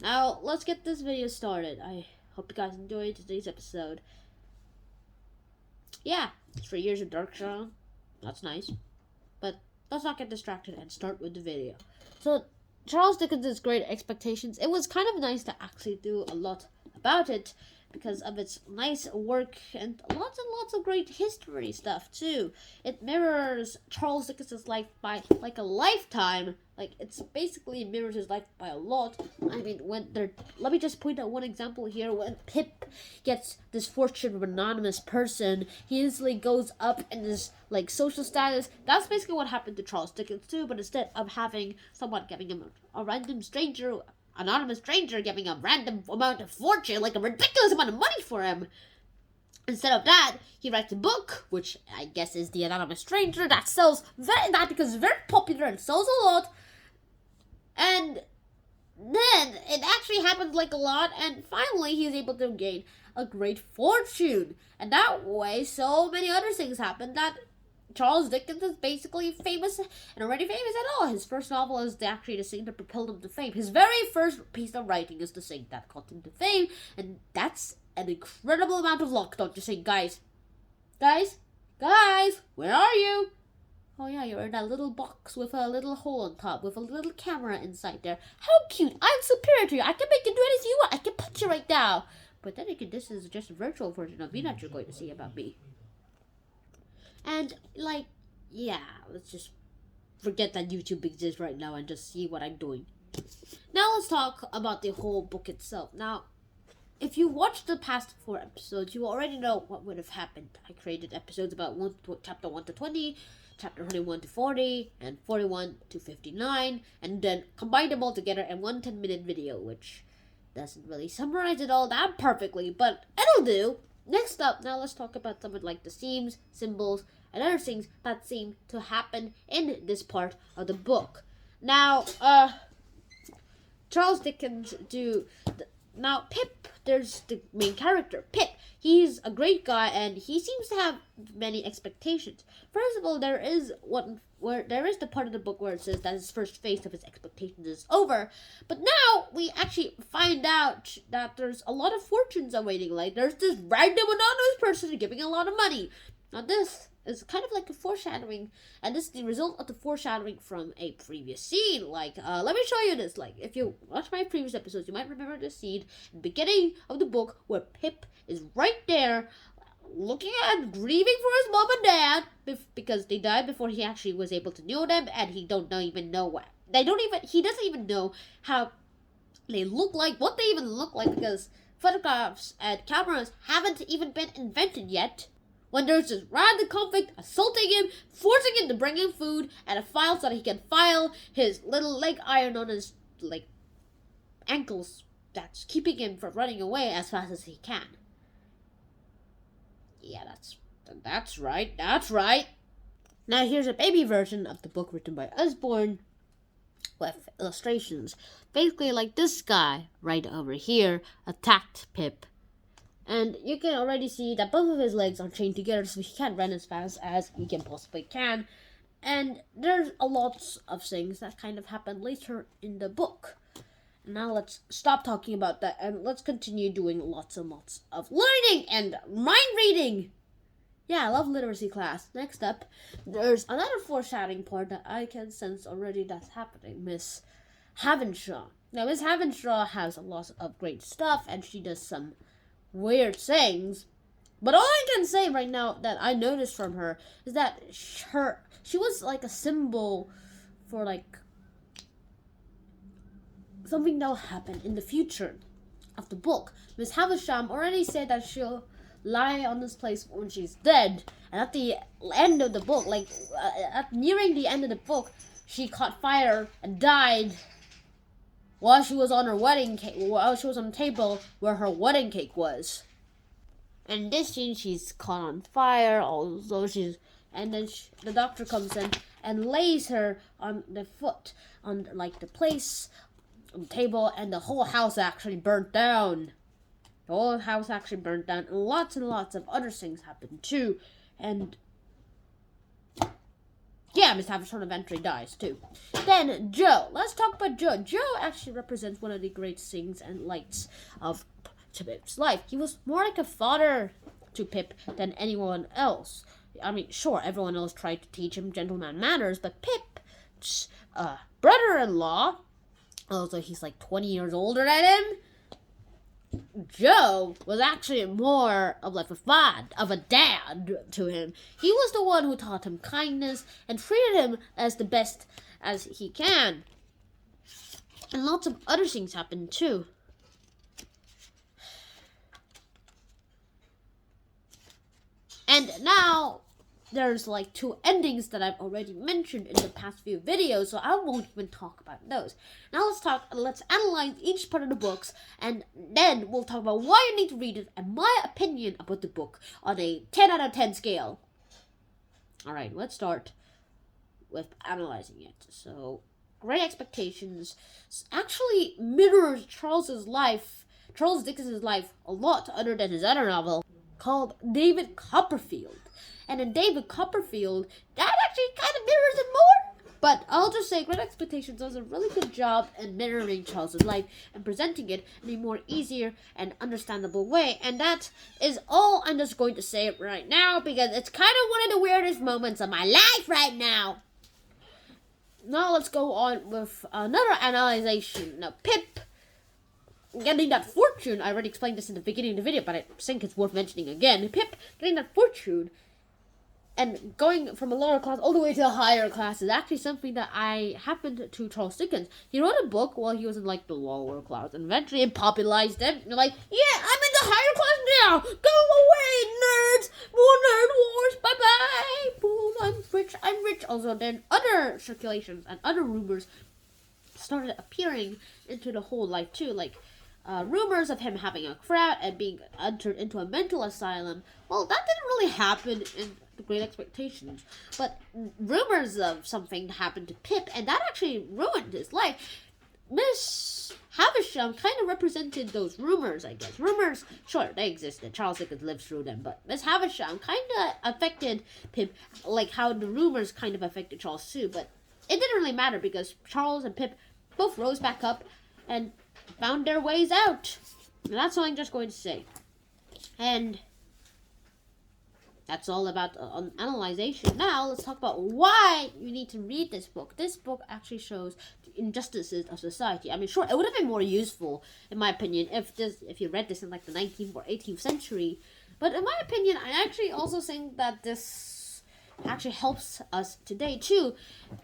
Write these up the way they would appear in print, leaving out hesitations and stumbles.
Now, let's get this video started. I hope you guys enjoyed today's episode. Yeah, it's 3 years of Dark Shadow. That's nice. But let's not get distracted and start with the video. So, Charles Dickens' Great Expectations. It was kind of nice to actually do a lot about it because of its nice work and lots of great history stuff too. It mirrors Charles Dickens' life by like a lifetime. Like it's basically mirrors his life by a lot. I mean, let me just point out one example here. When Pip gets this fortune from an anonymous person, he instantly goes up in his like social status. That's basically what happened to Charles Dickens too. But instead of having someone giving him a random stranger, anonymous stranger giving a random amount of fortune, like a ridiculous amount of money for him, instead of that, he writes a book, which I guess is The Anonymous Stranger, that becomes very popular and sells a lot. And then it actually happens like a lot, and finally he's able to gain a great fortune. And that way, so many other things happen that Charles Dickens is basically famous and already famous at all. His first novel is actually the thing that propelled him to fame. His very first piece of writing is the thing that got him to fame, and that's an incredible amount of luck, don't you think, guys? Guys? Where are you? Oh yeah, you're in that little box with a little hole on top with a little camera inside there. How cute! I'm superior to you. I can make you do anything you want. I can punch you right now. But then again, this is just a virtual version of me that you're going to see about me. And, like, yeah, let's just forget that YouTube exists right now and just see what I'm doing. Now let's talk about the whole book itself. Now, if you watched the past 4 episodes, you already know what would have happened. I created episodes about chapter 1 to 20, chapter 21 to 40, and 41 to 59, and then combined them all together in one 10-minute video, which doesn't really summarize it all that perfectly, but it'll do. Next up, now let's talk about some of like the themes, symbols, and other things that seem to happen in this part of the book. Now, Charles Dickens now Pip, there's the main character, Pip. He's a great guy and he seems to have many expectations. First of all, there is the part of the book where it says that his first phase of his expectations is over. But now we actually find out that there's a lot of fortunes awaiting. Like there's this random anonymous person giving a lot of money. Now this is kind of like a foreshadowing, and this is the result of the foreshadowing from a previous scene. Like, let me show you this. Like, if you watch my previous episodes, you might remember this scene in the beginning of the book where Pip is right there, looking at, grieving for his mom and dad because they died before he actually was able to know them, and he doesn't even know how they look like, what they even look like, because photographs and cameras haven't even been invented yet. When there's this random convict assaulting him, forcing him to bring him food and a file so that he can file his little leg iron on his ankles that's keeping him from running away as fast as he can. Yeah, that's right. Now here's a baby version of the book written by Usborne with illustrations. Basically like this guy right over here attacked Pip. And you can already see that both of his legs are chained together so he can't run as fast as he can possibly can. And there's a lot of things that kind of happen later in the book. Now let's stop talking about that and let's continue doing lots and lots of learning and mind reading. Yeah, I love literacy class. Next up, there's another foreshadowing part that I can sense already that's happening. Miss Havenshaw. Now, Miss Havenshaw has a lot of great stuff and she does some weird things, but all I can say right now that I noticed from her is that she was like a symbol for like something that will happen in the future of the book. Miss Havisham already said that she'll lie on this place when she's dead, and at the end of the book, nearing the end of the book, she caught fire and died while she was on the table where her wedding cake was. And in this scene, she's caught on fire, the doctor comes in and lays her on the foot, on the place, on the table, and the whole house actually burnt down. And lots of other things happened too. And yeah, Miss Havisham eventually dies too. Then Joe. Let's talk about Joe. Joe actually represents one of the great things and lights of Pip's life. He was more like a father to Pip than anyone else. I mean, sure, everyone else tried to teach him gentleman manners, but Pip's brother-in-law, although he's like 20 years older than him, Joe was actually more of like a dad to him. He was the one who taught him kindness and treated him as the best as he can. And lots of other things happened too. And now there's like 2 endings that I've already mentioned in the past few videos, so I won't even talk about those. Now let's analyze each part of the books, and then we'll talk about why you need to read it and my opinion about the book on a 10 out of 10 scale. Alright, let's start with analyzing it. So, Great Expectations actually mirrors Charles Dickens' life a lot, other than his other novel called David Copperfield. And in David Copperfield, that actually kind of mirrors it more. But I'll just say Great Expectations does a really good job in mirroring Charles's life and presenting it in a more easier and understandable way. And that is all I'm just going to say right now, because it's kind of one of the weirdest moments of my life right now. Now let's go on with another analyzation. Now, Pip getting that fortune, I already explained this in the beginning of the video, but I think it's worth mentioning again. Pip getting that fortune and going from a lower class all the way to a higher class is actually something that happened to Charles Dickens. He wrote a book while he was in like the lower class, and eventually it popularized him. You're like, yeah, I'm in the higher class now. Go away, nerds. More nerd wars. Bye bye. Boom. I'm rich. Also, then other circulations and other rumors started appearing into the whole life too, like rumors of him having a crowd and being entered into a mental asylum. Well, that didn't really happen in The Great Expectations, but rumors of something happened to Pip, and that actually ruined his life. Miss Havisham kind of represented those rumors, I guess. Rumors, sure, they existed. Charles Dickens lived through them, but Miss Havisham kind of affected Pip, like how the rumors kind of affected Charles too, but it didn't really matter because Charles and Pip both rose back up and found their ways out. And that's all I'm just going to say. And that's all about analyzation. Now, let's talk about why you need to read this book. This book actually shows the injustices of society. I mean, sure, it would have been more useful, in my opinion, if you read this in like the 19th or 18th century. But in my opinion, I actually also think that this actually helps us today too.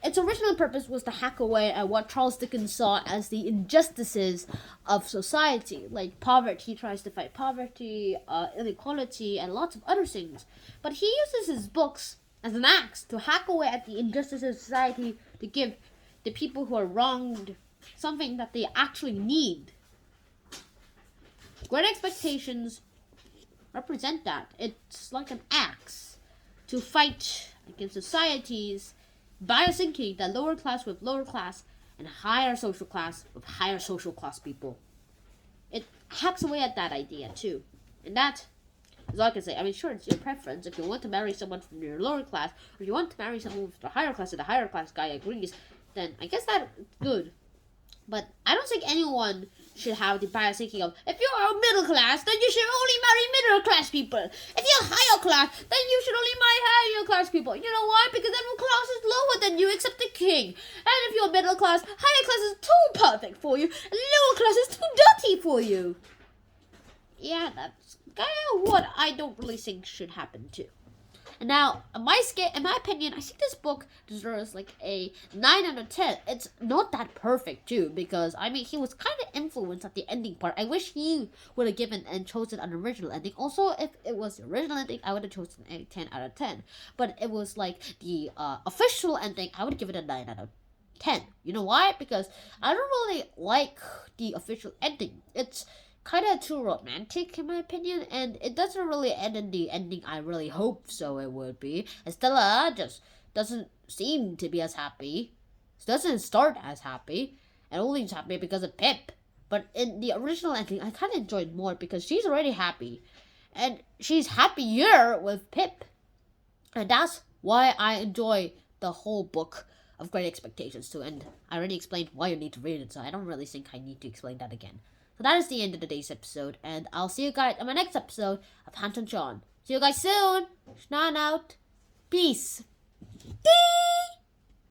Its original purpose was to hack away at what Charles Dickens saw as the injustices of society, like poverty. He tries to fight poverty, inequality, and lots of other things. But he uses his books as an axe to hack away at the injustices of society, to give the people who are wronged something that they actually need. Great Expectations represent that. It's like an axe to fight against society's bias thinking that lower class with lower class and higher social class with higher social class people. It hacks away at that idea too. And that is all I can say. I mean, sure, it's your preference. If you want to marry someone from your lower class, or you want to marry someone from the higher class and the higher class guy agrees, then I guess that's good. But I don't think anyone should have the bias thinking of, if you are middle class, then you should only marry middle class people. If you're higher class, then you should only marry higher class people. You know why? Because every class is lower than you except the king. And if you're middle class, higher class is too perfect for you, and lower class is too dirty for you. Yeah, that's kind of what I don't really think should happen too. And now, in my opinion, I think this book deserves like a 9 out of 10. It's not that perfect too, because I mean, he was kind of influenced at the ending part. I wish he would have given and chosen an original ending. Also, if it was the original ending, I would have chosen a 10 out of 10. But it was like the official ending, I would give it a 9 out of 10. You know why? Because I don't really like the official ending. It's kind of too romantic in my opinion, and it doesn't really end in the ending I really hope so it would be. Estella just doesn't seem to be as happy. She doesn't start as happy, and only is happy because of Pip. But in the original ending, I kind of enjoyed more because she's already happy, and she's happier with Pip, and that's why I enjoy the whole book of Great Expectations too, and I already explained why you need to read it, so I don't really think I need to explain that again. So that is the end of today's episode, and I'll see you guys on my next episode of Hanton Sean. See you guys soon. Schnan out. Peace. Ding!